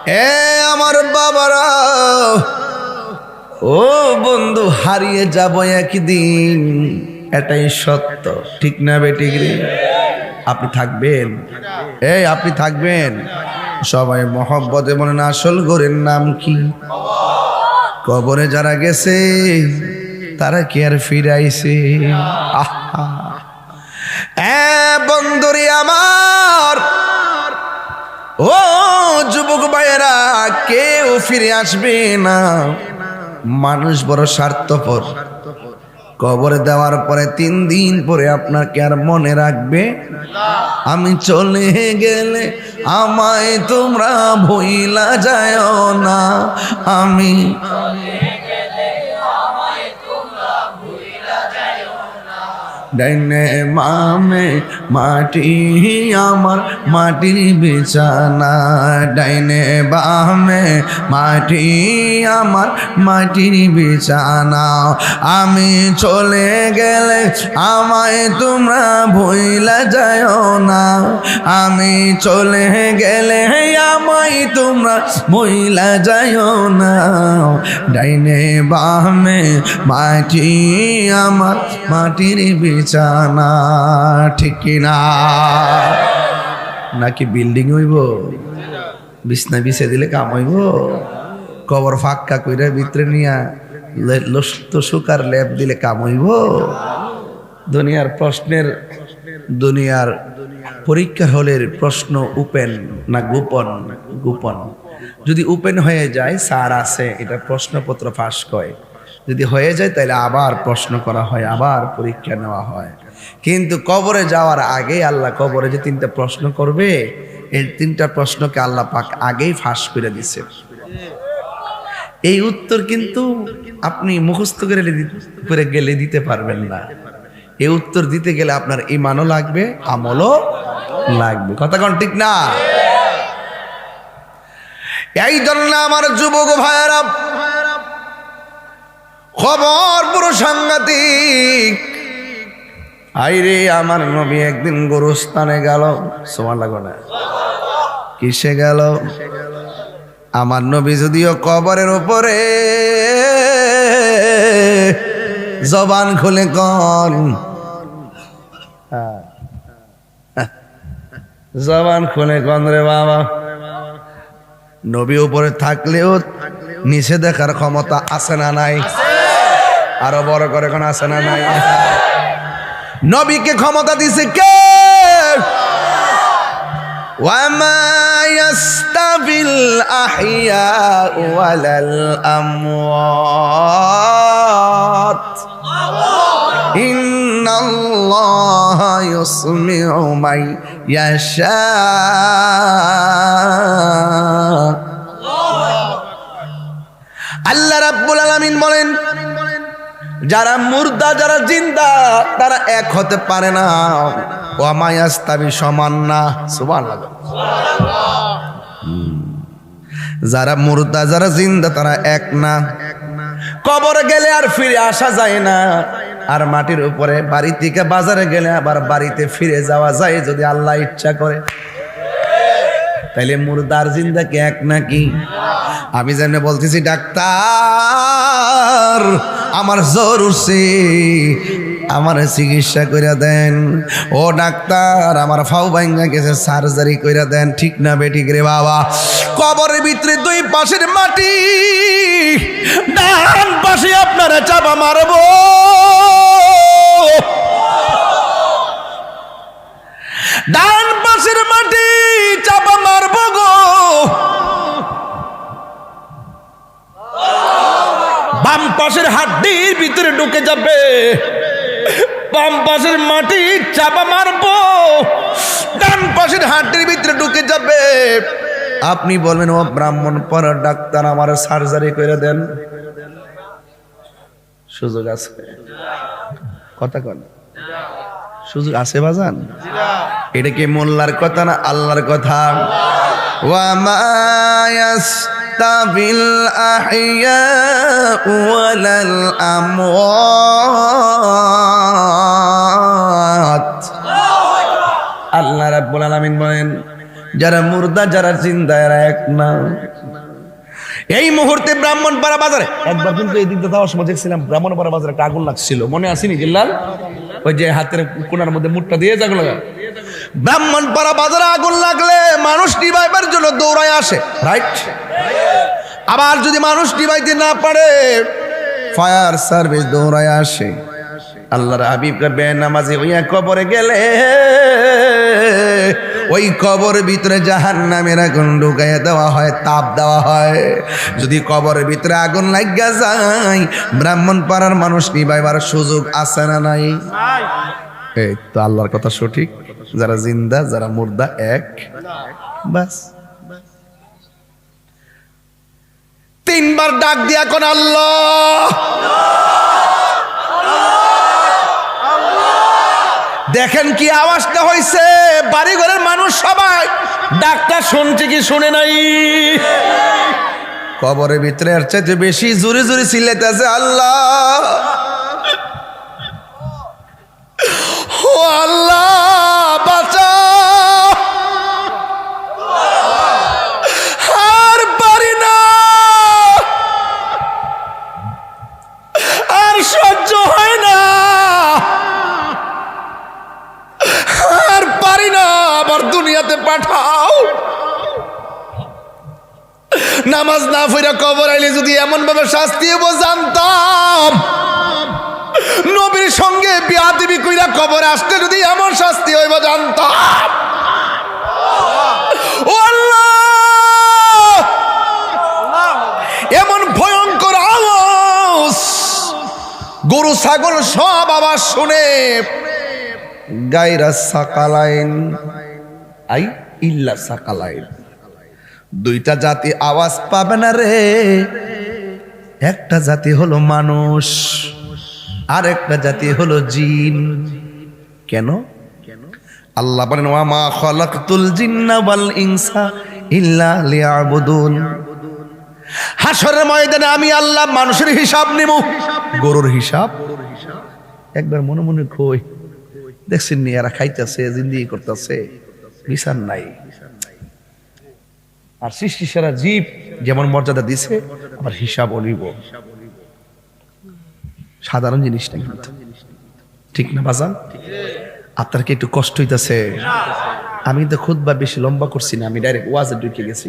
এ আমার বাবারা, ও বন্ধু, হারিয়ে যাব একদিন, এটাই সত্য, ঠিক না বেঠিক রে? আপনি থাকবেন, আপনি থাকবেন। সবাই মহব্বতে বলেন, আসল গোরের নাম কি? কবরে যারা গেছে তারা কি আর ফিরাইছে? আহা, বন্ধুরি আমার, ও যুবক ভাইয়েরা, কেউ ফিরে আসবে না। মানুষ বড় স্বার্থপর। কবরে দেওয়ার পরে 3 দিন পরে আপনাকে আর মনে রাখবে? আমি চলে গেলে আমায় তোমরা ভুইলা যায় না। আমি ডাইনে মামে মাটি আমার মাটির বিছানা, ডাইনে বামে মাটি আমার মাটির বিছানা। আমি চলে গেলে আমায় তোমরা ভুইলা যায় না। আমি চলে গেলে আমায় তোমরা ভুইলা যায় না। ডাইনে বামে মাটি আমার মাটির বিছানা, ঠিক কিনা? নাকি বিল্ডিং হইব? বিছনা বিছে দিলে কাম হইব? কবর ফাঁকা কইরা ভিতরে নিয়া সুকার লেপ দিলে কাম হইব? দুনিয়ার প্রশ্নের, দুনিয়ার পরীক্ষার হলের প্রশ্ন ওপেন না গোপন? গোপন। যদি ওপেন হয়ে যায়, স্যার আছে, এটা প্রশ্নপত্র ফাঁস করে। যদি হয়ে যায় তাহলে আবার প্রশ্ন করা হয়, আবার পরীক্ষা নেওয়া হয়। কিন্তু কবরে যাওয়ার আগে আল্লাহ কবরে যে 3টা প্রশ্ন করবে, এই 3টা প্রশ্নকে আল্লাহ পাক আগেই ফাঁস করে দিছে। এই উত্তর কিন্তু আপনি মুখস্থ করে গেলে দিতে পারবেন না। এই উত্তর দিতে গেলে আপনার ঈমানও লাগবে, আমলও লাগবে। কথা কোন ঠিক না? এই জন্য আমার যুবক ভাইয়েরা, খবর পুরো সাংঘাতিক। আইরে আমার নবী একদিন গোরস্থানে গেল। সুবহানাল্লাহ না? কিসে গেল? আমার নবী যদিও কবরের উপরে, জবান খুলে কন, জবান খুলে কন রে বাবা। নবী উপরে থাকলেও নিচে দেখার ক্ষমতা আছে না নাই? আরো বড় করে কোন আছে না নাই? নবীকে ক্ষমতা দিছে কে? ওয়ামা ইয়াস্তাবিল আহইয়া ওয়ালাল আমওয়াত ইন্নাল্লাহা ইউসমিউ মান ইয়াশা। আল্লাহ রাব্বুল আলামিন বলেন, যারা মুর্দা যারা জিন্দা তারা এক হতে পারে না। ওয়া মা ইয়াস্তাবি সমান না। সুবহানাল্লাহ। যারা মুর্দা যারা জিন্দা তারা এক না। কবরে গেলে আর ফিরে আসা যায় না। আর মাটির উপরে বাড়ি থেকে বাজারে গেলে আবার বাড়িতে ফিরে যাওয়া যায় যদি আল্লাহ ইচ্ছা করে। তাইলে মুর্দার জিন্দা কি এক নাকি? আমি যেমনি বলতেছি, ডাক্তার আমার জ্বর উঠছে, আমার চিকিৎসা কইরা দেন। ও ডাক্তার আমার ফাও ভাঙ্গা গেছে, সার্জারি কইরা দেন। ঠিক না বেঠিক রে বাবা? কবরের ভিতরে 2 পাশের মাটি, ডান পাশে আপনারা চাপা মারবো, ডান পাশের মাটি চাপা মারবো গো। বাম পাশের হাড্ডির ভিতরে ঢুকে যাবে, বাম পাশের মাটি চাপা মারবো, ডান পাশের হাড্ডির ভিতরে ঢুকে যাবে। আপনি বলবেন, ও ব্রাহ্মণ পড়া ডাক্তার আমার সার্জারি করে দেন। সুযোগ আছে? কথা কন, সুযোগ আছে বাজান? এটা কি মোল্লার কথা না আল্লাহর কথা? ওয়া মা ইয়াস্তাবিল আহইয়া ওয়ালাল আমওয়াত। আল্লাহ রাব্বুল আলামিন বলেন, যারা মুর্দা যারা জিন্দা এরা এক না। এই মুহূর্তে ব্রাহ্মণপাড়া বাজারে একবার কিন্তু এই দিকটা যাওয়ার সময় দেখছিলাম ব্রাহ্মণপাড়া বাজারে একটা আগুন লাগছিল, মনে আসেনি জিল্লাল? ওই যে হাতের কোনার মধ্যে মুঠটা দিয়ে আগুন লাগা। ব্রাহ্মণপাড়া বাজারে আগুন লাগলে মানুষ নিভাইবার জন্য দৌড়ায় আসে, রাইট? আবার যদি মানুষ নিভাইতে না পারে ফায়ার সার্ভিস দৌড়ায় আসে। আল্লাহর হাবিবরা বেনামাজি হইয়া কবরে গেলে ওই কবরের ভিতরে জাহান্নামের আগুন ঢুকাইয়া দেওয়া হয়, তাপ দেওয়া হয়। যদি কবরের ভিতরে আগুন লাগিয়া যায় ব্রাহ্মণপাড়ার মানুষ নিভাইবার সুযোগ আছে না নাই? এই তো আল্লাহর কথা সঠিক। যারা জিন্দা যারা মুর্দা এক। বাস তিনবার ডাক দিয়া কোন আল্লাহ। দেখেন কি আওয়াজটা হয়েছে, বাড়ি ঘরের মানুষ সবাই ডাকটা শুনছে কি শুনে নাই? কবরের ভিতরে এর চাইতে বেশি জোরে জোরে চিল্লাইতেছে আল্লাহ, ও আল্লাহ বাঁচা, আর পারি না, আর সহ্য হয় না, আর পারি না, আবার দুনিয়াতে পাঠাও। নামাজ না পড়া কবর আইলে যদি এমন ভাবে শাস্তি হবো জানতাম, নবীর সঙ্গে বিয়াদবি কইরা কবরে আসতে যদি এমন শাস্তি হইব জানতাম। ও আল্লাহ, এমন ভয়ঙ্কর আওয়াজ গরু ছাগল সব আওয়াজ শুনে গায়রা সাকালাইন আই ইল্লা সাকালাইন, দুইটা জাতি আওয়াজ পাবে না রে। একটা জাতি হলো মানুষ আর একটা জাতি হলো জিন। কেন? আল্লাহ বলেন ওয়া মা খালাকতুল জিন্না ওয়াল ইনসা ইল্লা লিয়াবুদুন। হাসরের ময়দানে আমি আল্লাহ মানুষের হিসাব নেব, গরুর হিসাব একবার মনে মনে কই দেখছেন নি, এরা খাইতেছে জিন্দিগি করতেছে, বিচার নাই। আর সৃষ্টি সেরা জীব যেমন মর্যাদা দিছে আবার হিসাব অনিব, সাধারণ জিনিস না কিন্তু, ঠিক না বাজান? আপনার কি একটু কষ্ট হইতেছে? আমি তো খুতবা বেশি লম্বা করছি না, আমি ডাইরেক্ট ওয়াজে ঢুকে গেছি,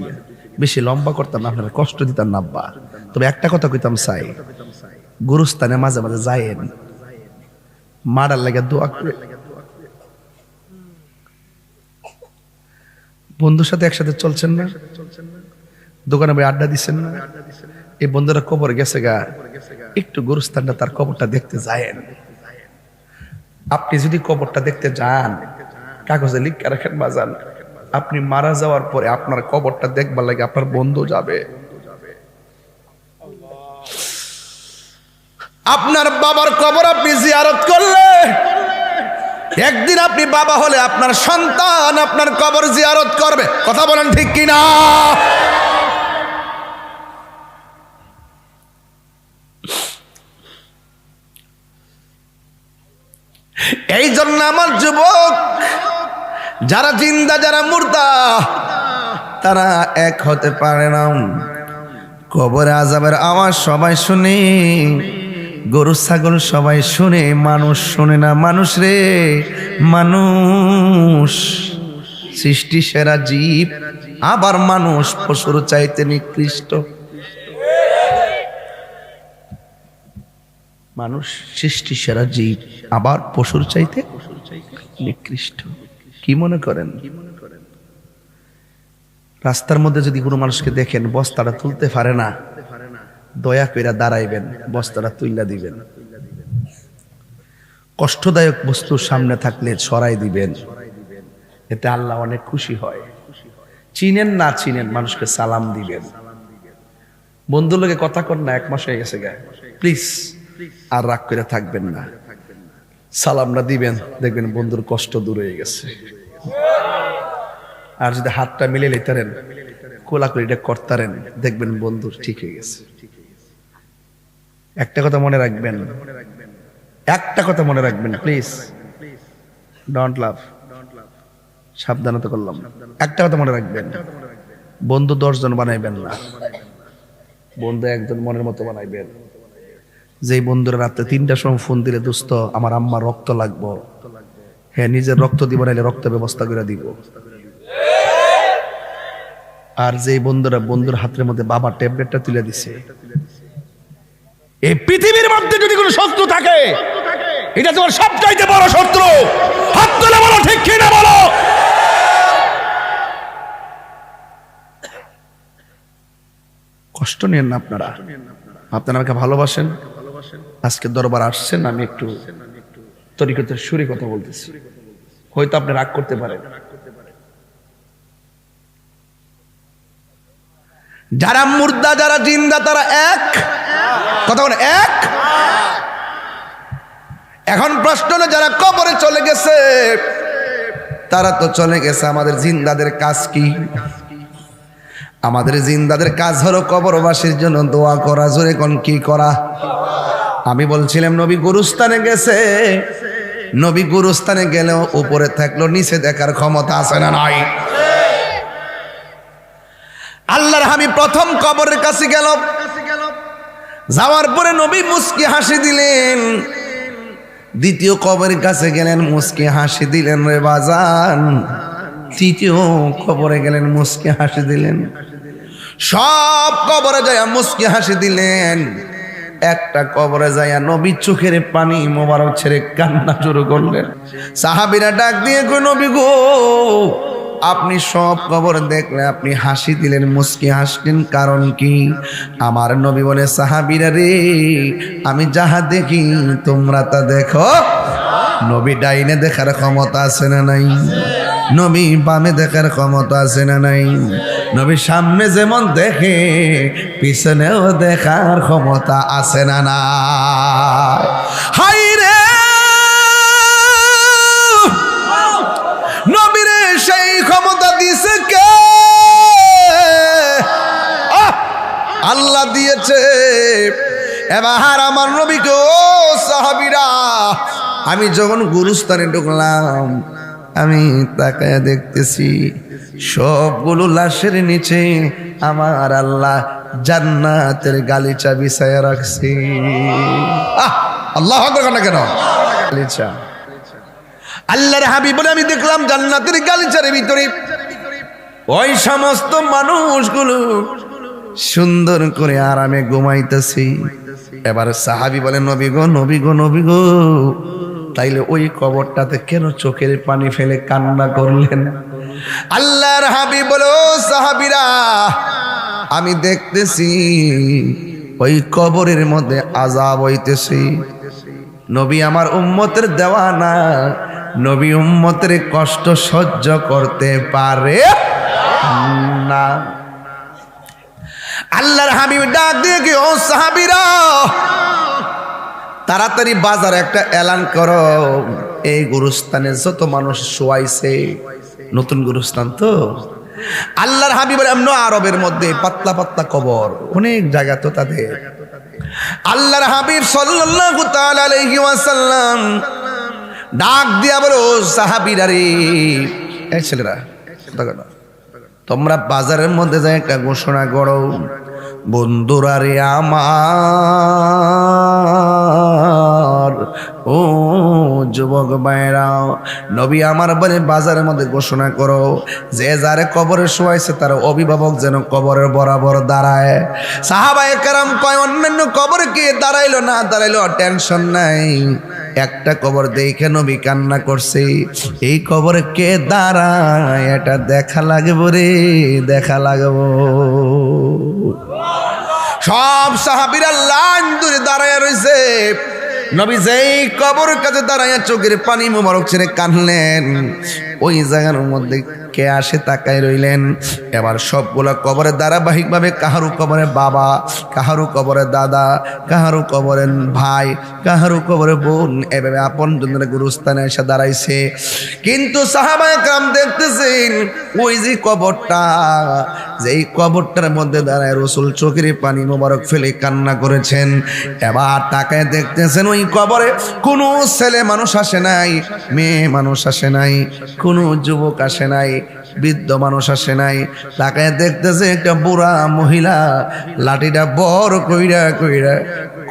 বেশি লম্বা করতাম না, আপনারা কষ্ট দিতাম না আব্বা। তবে একটা কথা কইতাম চাই, গুরুস্থানে মাঝে মাঝে যায়েন, মারার লাগে দোয়া করে। বন্ধুর সাথে একসাথে চলছেন না, দোকানে বই আড্ডা দিচ্ছেন না, এই বন্ধুরা কবর গেছে গা, একটু গুরুস্থানটা তার কবরটা দেখতে যায়েন। আপনি যদি কবরটা দেখতে যান কাগজে লিখে রাখেন বাজান, আপনি মারা যাওয়ার পরে আপনার কবরটা দেখবার লাগে আপনার বন্ধু যাবে। আপনার বাবার কবর আপনি জিয়ারত করলে একদিন আপনি বাবা হলে আপনার সন্তান আপনার কবর জিয়ারত করবে। কথা বলেন ঠিক কিনা? এই জন্য আমার যুবক যারা জিন্দা যারা মুর্দা তারা এক হতে পারে না। কবরে আযাবের আওয়াজ সবাই শুনে, গরু ছাগল সবাই শুনে, মানুষ শুনে না। মানুষ রে, মানুষ সৃষ্টি সেরা জীব, আবার মানুষ পশুর চাইতে নিকৃষ্ট। মানুষ সৃষ্টি সেরা জীব, আবার পশুর চাইতে নিকৃষ্ট। কি মনে করেন? রাস্তার মধ্যে যদি কোনো মানুষকে দেখেন বস্তাটা তুলতে পারে না, দয়া কইরা দাঁড়াইবেন, বস্তাটা তুইলা দিবেন। কষ্টদায়ক বস্তু সামনে থাকলে সরাই দিবেন, এতে আল্লাহ অনেক খুশি হয়। চিনেন না চিনেন মানুষকে সালাম দিবেন। বন্ধুর লগে কথা কর না, 1 মাস হয়ে গেছে গা, প্লিজ আর রাগ করে থাকবেন না, সালামটা দিবেন, দেখবেন বন্ধুর কষ্ট দূর হয়ে গেছে। আর যদি হাতটা মিলে লেতারেন, কোলাকুলিটা করতারেন, দেখবেন বন্ধুর ঠিক হয়ে গেছে। একটা কথা মনে রাখবেন, একটা কথা মনে রাখবেন, প্লিজ ডোন্ট লাভ। সাবধানতা করলাম। একটা কথা মনে রাখবেন, বন্ধু 10 জন বানাইবেন না, বন্ধু একজন মনের মতো বানাইবেন। যেই বন্ধুরা রাত্রে 3টার সময় ফোন দিলে দোস্ত আমার আম্মার রক্ত লাগবো, হ্যাঁ নিজের রক্ত দিব নাইলে রক্ত ব্যবস্থা করে দিব। আর যেই বন্ধুরা বন্ধুর হাতের মধ্যে বাবা ট্যাবলেটটা তুলে দিছে, এই পৃথিবীর মধ্যে যদি কোনো শত্রু থাকে এটা তোমার সবচাইতে বড় শত্রু। হাত তুলে বলো ঠিক কি না বলো। কষ্ট নেন না আপনারা, আপনারা আমাকে ভালোবাসেন, আজকে দরবার আসছেন, আমি একটু তরিকতের সুরে কথা বলতেছি, হয়তো আপনি রাগ করতে পারেন। যারা মুর্দা যারা জিন্দা তারা এক, কথা বলে এক। এখন প্রশ্ন হলো যারা কবরে চলে গেছে তারা তো চলে গেছে, আমাদের জিন্দাদের কাজ কি? আমাদের জিন্দাদের কাজ হলো কবরবাসীর জন্য দোয়া করা। জোরে কোন কি করা? আমি বলছিলাম নবী গুরুস্থানে গেছে, নবী গুরুস্থানে গেলেও উপরে থাকলো নিচে দেখার ক্ষমতা আছে না নাই? আল্লাহর হাবিব প্রথম কবরের কাছে গেল, যাওয়ার পরে নবী মুস্কি হাসি দিলেন। দ্বিতীয় কবরের কাছে গেলেন, মুস্কি হাসি দিলেন রে বাজান। তৃতীয় কবরে গেলেন, মুস্কি হাসি দিলেন। সব কবরে যায় মুস্কি হাসি দিলেন। একটা কবরে যায় নবী চোখের পানি মোবারক ছেড়ে কান্না শুরু করলেন। সাহাবীরা ডাক দিয়ে কই নবী গো, আপনি সব কবর দেখলে আপনি হাসি দিলেন, মুস্কি হাসলেন, কারণ কি? আমার নবী বলে সাহাবীরা রে, আমি যাহা দেখি তোমরা তা দেখো। নবী ডাইনে দেখার ক্ষমতা আছে না নাই? নবী বামে দেখার ক্ষমতা আছে না নাই? নবী সামনে যেমন দেখে পিছনেও দেখার ক্ষমতা আছে না নাই? হাই রে নবীরে সেই ক্ষমতা দিয়েছে কে? আল্লাহ দিয়েছে। এবার আমার নবীকে, ও সাহাবীরা, আমি যখন গুরুস্থানে ঢুকলাম আমি তাকায় দেখতেছি সবগুলো লাশের নিচে আমার আল্লাহ জান্নাতের গালিচা বিছায়া রাখছে। আল্লাহু আকবার কেন গালিচা? আল্লাহর হাবিব বলে আমি দেখলাম জান্নাতের গালিচার ভিতরে ওই সমস্ত মানুষগুলো সুন্দর করে আরামে ঘুমাইতেছে। এবার সাহাবী বলে নবী গো, নবী গো, নবী গো, তাইলে ওই কবরটাতে কেন চোখের পানি ফেলে কান্না করলেন? আল্লাহর হাবিব বলে ও সাহাবীরা, আমি দেখতেছি ওই কবরের মধ্যে আযাব হইতেছে। নবী আমার উম্মতের দেওয়ানা, নবী উম্মতের কষ্ট সহ্য করতে পারে না। আল্লাহর হাবিব ডাক দিয়ে কি, ও সাহাবীরা, তাড়াতাড়ি বাজারে একটা এলান করো, এই গুরুস্থানে যত মানুষ শোয়াইছে, নতুন গুরুস্থান তো। আল্লাহর হাবিবের এমন আরবের মধ্যে পাতলা পাতলা কবর, অনেক জায়গা তো তাদের। আল্লাহর হাবিব সাল্লাল্লাহু তাআলা আলাইহি ওয়াসাল্লাম ডাক দিয়া বলো, সাহাবীরা রে, এই ছেলেরা তোমরা বাজারের মধ্যে যায় একটা ঘোষণা করো, বন্ধুরা রে আমার, ও যুবক ভাইরা, নবী আমার বলে বাজারের মধ্যে ঘোষণা করো, যে যারে কবরে শোয়াইছে তার অভিভাবক যেন কবরের বরাবর দাঁড়ায়। সাহাবায়ে কেরাম কয়, অন্যান্য কবরে কে দাঁড়াইলো না দাঁড়াইলো টেনশন নাই, একটা কবর দেখে নবী কান্না করছে, এই কবরে কে দাঁড়ায় এটা দেখা লাগবে রে, দেখা লাগবো। সব সাহাবীরা লাইন ধরে দাঁড়ায় রয়েছে। নবী যেই কবর কাছে দাঁড়াইয়া চোখের পানি মোবারক ছেড়ে কাঁদলেন, ওই জায়গার মধ্যে কে আসে তাকায় রইলেন। এবার সবগুলা কবরে ধারাবাহিকভাবে কাহারু কবরে বাবা, কাহারু কবরে দাদা, কাহারু কবরে ভাই, কাহারু কবরে বোন, এভাবে আপন জনের গুরুস্থানে এসে দাঁড়াইছে। কিন্তু সাহাবায়ে কেরাম দেখতেছেন ওই যে কবরটা, যেই কবরটার মধ্যে দাঁড়ায় রাসূল চোখের পানি মোবারক ফেলে কান্না করেছেন। এবার তাকায় দেখতেছেন ওই কবরে কোনো ছেলে মানুষ আসে নাই, মেয়ে মানুষ আসে নাই, কোনো যুবক আসে নাই, বৃদ্ধ মানুষ আসে নাই। তাকায় দেখতেছে একটা বুড়া মহিলা লাঠিটা বড় কইরা কইরা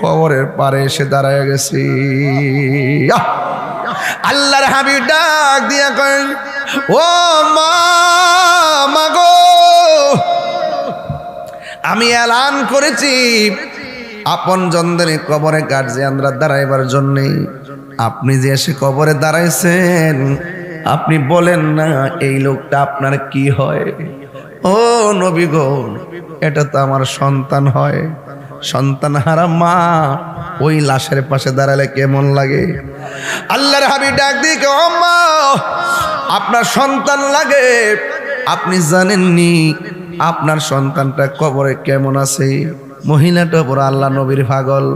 কবরের পারে এসে দাঁড়ায় গেছে। আল্লাহর হাবিব ডাক দিয়া কয়, ও মা, মাগো, আমি এলান করেছি আপন জনদের কবরে গার্জিয়ানরা দাঁড়াইবার জন্যে। আপনি যে এসে কবরে দাঁড়াইছেন, আপনি বলেন না এই লোকটা আপনার কি হয়? ও নবী গো, এটা তো আমার সন্তান হয়। সন্তান হারা মা ওই লাশের পাশে দাঁড়ালে কেমন লাগে? আল্লাহর হাবিব ডাক দিয়ে, ও মা, আপনার সন্তান লাগে, আপনি জানেননি আপনার সন্তানটা কবরে কেমন আছে? মহিলাটা বড় আল্লাহ নবীর পাগল।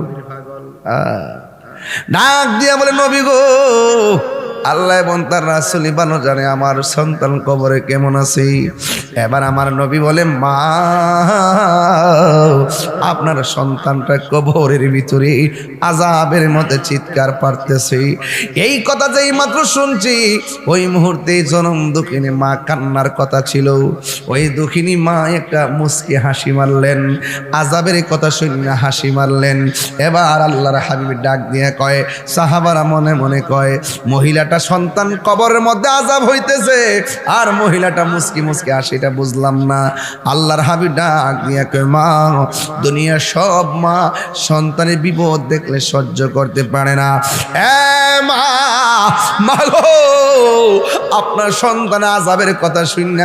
ডাক দিয়া বলে, নবী গো, আল্লাহ এবং তার রাসূল ভালো জানে আমার সন্তান কবরে কেমন আছে। এবার আমার নবী বলে, মা, আপনার সন্তানটা কবরের ভিতরে আযাবের মধ্যে চিৎকার পারতেছে। এই কথা যেই মাত্র শুনছি, ওই মুহূর্তে জনম দুঃখিনী মা কান্নার কথা ছিল। ওই দুঃখিনী মা একটা মুচকি হাসি মারলেন, আযাবের কথা শুনে হাসি মারলেন। এবার আল্লাহর হাবিব ডাক দিয়ে কয়, সাহাবারা মনে মনে কয়, মহিলাটা সন্তান কবরের মধ্যে আযাব হইতেছে আর মহিলাটা মুচকি মুচকি হাসিটা বুঝলাম না। আল্লাহর হাবিব ডাক দিয়ে কয়, মা, দুনিয়ার সব মা সন্তানের বিপদ দেখলে সহ্য করতে পারে না। মা, মাগো, আপনার সন্তান আযাবের কথা শুনে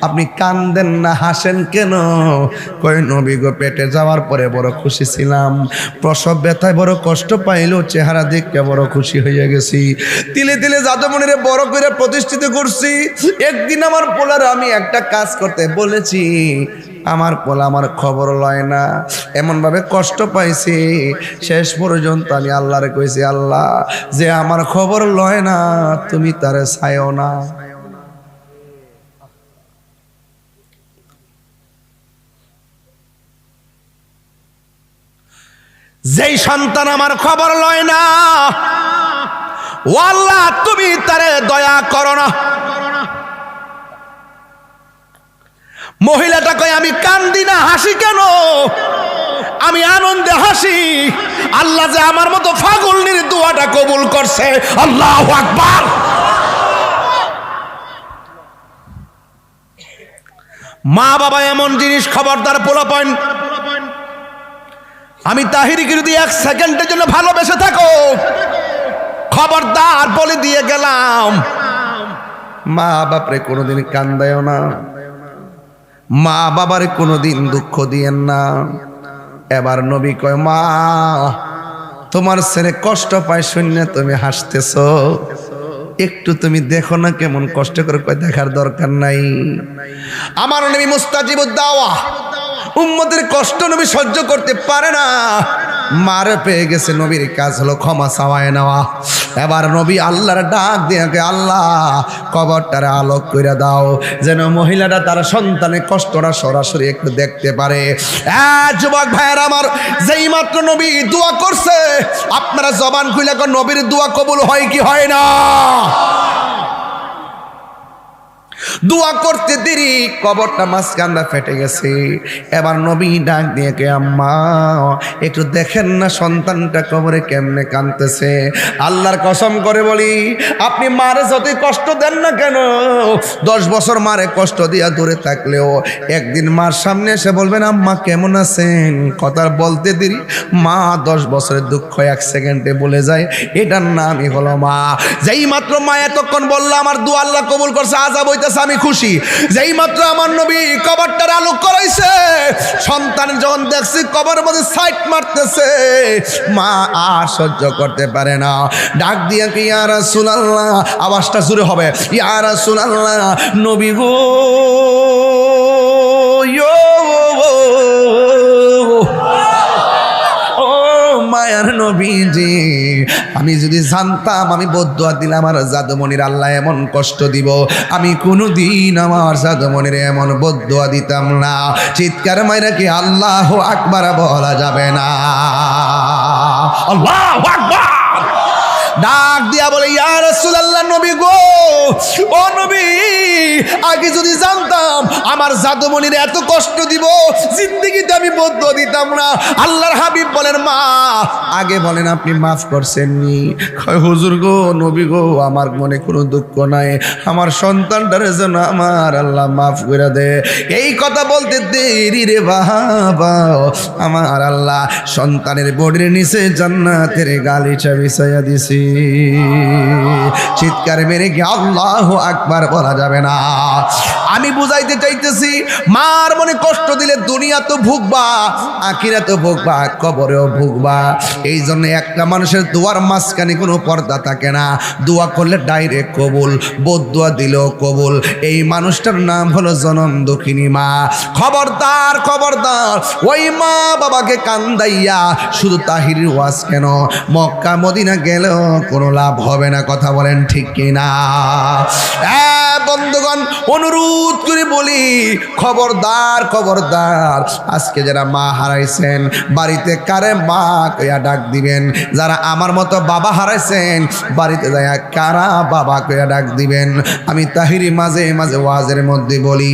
আপনি কান্দেন না, হাসেন কেন? কই, নবী গো, পেটে যাওয়ার পরে বড় খুশি ছিলাম, প্রসব ব্যথায় বড় কষ্ট পাইলেও চেহারা দেখে বড় খুশি হয়ে গেছি। তিলে তিলে জাদুমণিরে বড় করে প্রতিষ্ঠিত করছি। একদিন আমার পোলার আমি একটা কাজ করতে বলেছি, আমার পোলা আমার খবর লয় না, এমন ভাবে কষ্ট পাইছি। শেষ পর্যন্ত আমি আল্লাহরে কইছি, আল্লাহ, যে আমার খবর লয় না তুমি তারে চাইও না। যেই সন্তান আমার খবর লয় না, ও আল্লাহ, তুমি তারে দয়া করো না। মহিলাটা কয়, আমি কান্দি না, হাসি কেন? আমি আনন্দে হাসি, আল্লাহ যে আমার মতো ফাগুলনির দোয়াটা কবুল করছে। আল্লাহু আকবার। মা বাবা এমন জিনিস, খবরদার পোলাপান, আমি তাহিরিকে যদি এক সেকেন্ডের জন্য ভালোবেসে থাকো, খবরদার বলে দিয়ে গেলাম, মা বাপরে কোনোদিন কান্দায়ও না, মা বাবারে কোনোদিন দুঃখ দিয়েন না। এবার নবী কয়, মা, তোমার ছেলে কষ্ট পায় শুনে তুমি হাসতেছ, একটু তুমি দেখো না কেমন কষ্ট করে। কয়, দেখার দরকার নাই, আমার নবী মুস্তাজিবুদ দাওয়া, উম্মতের কষ্ট নবী সহ্য করতে পারে না। মারে পেয়ে গেছে, নবীর কাজ হলো ক্ষমা চাওয়ায় নেওয়া। এবার নবী আল্লাহর ডাক দিয়ে, আল্লাহ, কবরটারে আলোক করে দাও, যেন মহিলাটা তার সন্তানের কষ্টটা সরাসরি একটু দেখতে পারে। যুবক ভাইয়ের আমার, যেই মাত্র নবী দোয়া করছে, আপনারা জবান খুলে নবীর দোয়া কবুল হয় কি হয় না? দোয়া করতে দেরি, কবরটা মাঝখানটা ফেটে গেছে। এবার নবী ডাক দিয়ে কে, আম্মা, একটু দেখেন না সন্তানটা কবরে কেমনে কাঁদতেছে। আল্লাহর কসম করে বলি, আপনি মারে যতই কষ্ট দেন না কেন, 10 বছর মারে কষ্ট দিয়া দূরে থাকলেও একদিন মার সামনে এসে বলবেন, আম্মা কেমন আছেন, কথা বলতে দেরি মা 10 বছরের দুঃখ 1 সেকেন্ডে বলে যায়। এটার নামই হলো মা। যেই মাত্র মা এতক্ষণ বললো আমার দোয়া আল্লাহ কবুল করছে, আযাব হইতেছে, আমি খুশি। যেই মাত্র আমার নবী কবরটার আলো করাইছে, সন্তান যখন দেখছি কবরের মধ্যে সাইট মারতেছে, মা আর সহ্য করতে পারে না। ডাক দিয়ে কি, ইয়া রাসূলুল্লাহ, আওয়াজটা জোরে হবে, ইয়া রাসূলুল্লাহ, নবী গো, মায়ার নবীজি, আমি যদি জানতাম আমি বদদুয়া দিলে আমার জাদুমণির আল্লাহ এমন কষ্ট দিব, আমি কোনোদিন আমার জাদুমণির এমন বদদুয়া দিতাম না। চিৎকার মাইরা কি আল্লাহু আকবার বলা যাবে না? আল্লাহু আকবার। ডাক দিয়া বলে ইয়া রাসূলুল্লাহ, নবী গো, ও নবী, আগে যদি জানতাম আমার জাদুমণির এত কষ্ট দিব, জিন্দেগিতে আমি বদুয়া দিতাম না। আল্লাহর হাবিব বলেন, মা আগে বলেন আপনি মাফ করছেন নি? কয় হুজুর গো, নবী গো, আমার মনে কোনো দুঃখ নাই, আমার সন্তানটারে যেন আমার আল্লাহ মাফ করে দে। এই কথা বলতে দেরি রে বাবা, আমার আল্লাহ সন্তানের বডির নিচে জান্নাতের গালিচা বিছাইয়া দিছি। চিৎকার মেরে কি আল্লাহু আকবার বলা যাবে না? আমি বুঝাইতে চাইতেছি, মার মনে কষ্ট দিলে দুনিয়া তো ভুগবা, আখিরাতে ভুগবা, কবরেও ভুগবা। এই জন্য একটা মানুষের দোয়ার মাঝখানে কোনো পর্দা থাকে না। দোয়া করলে ডাইরেক্ট কবুল, বদদুয়া দিলেও কবুল। এই মানুষটার নাম হলো জনম দুঃখিনী মা। খবরদার খবরদার, ওই মা বাবাকে কান্দাইয়া শুধু তাহিরির ওয়াজ কেন, মক্কা মদিনা গেলেও কোনো লাভ হবে না। কথা বলেন ঠিক কিনা? বন্ধুগণ, অনুরোধ করে বলি, খবরদার খবরদার, আজকে যারা মা হারাইছেন বাড়িতে কারে মা কইয়া ডাক দিবেন। যারা আমার মতো বাবা হারাইছেন বাড়িতে যায় কারা বাবা কইয়া ডাক দিবেন। আমি তাহিরি মাঝে মাঝে ওয়াজের মধ্যে বলি,